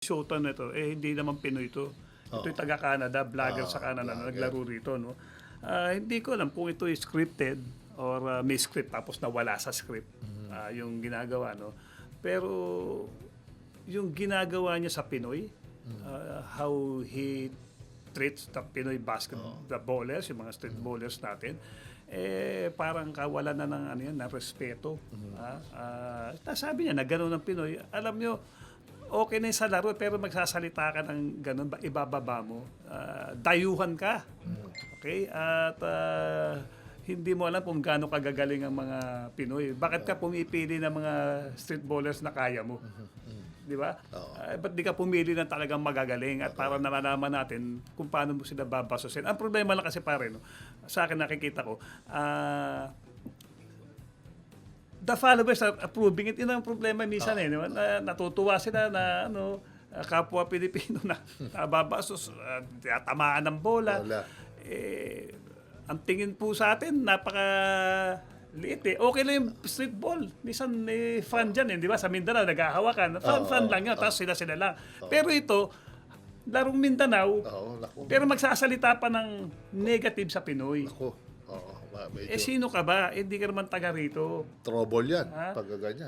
Shota na ito, hindi naman Pinoy ito. Ito'y taga-Canada, vlogger sa Canada na naglaro rito. No? Hindi ko alam kung ito scripted or may script tapos nawala sa script yung ginagawa. No? Pero yung ginagawa niya sa Pinoy, how he treats the Pinoy basketballers, yung mga street ballers natin, parang kawalan na ng ano yan, na respeto. Sabi niya na gano'n ang Pinoy. Alam nyo, okay na yung sa laro pero magsasalita ka ng gano'n, ibababa mo. Dayuhan ka. Okay? At hindi mo alam kung gaano kagagaling ang mga Pinoy. Bakit ka pumipili ng mga street ballers na kaya mo? Di ba? Ba't di ka pumili ng talagang magagaling at para nalalaman natin kung paano mo sila babasusin. Ang problema lang kasi pare, no, sa akin nakikita ko, the followers are approving it. Yun ang problema minsan natutuwa sila na kapwa Pilipino na nababasos, tamaan ng bola. Ang tingin po sa atin, liit Okay lang yung street ball. Minsan fan dyan di ba? Sa Mindanao, naghahawakan. Fan lang yun. Tapos sila lang. Pero ito, larong Mindanao, pero magsasalita pa ng negative sa Pinoy. Medyo Sino ka ba? Hindi ka naman taga rito. trouble yan pag ganyan.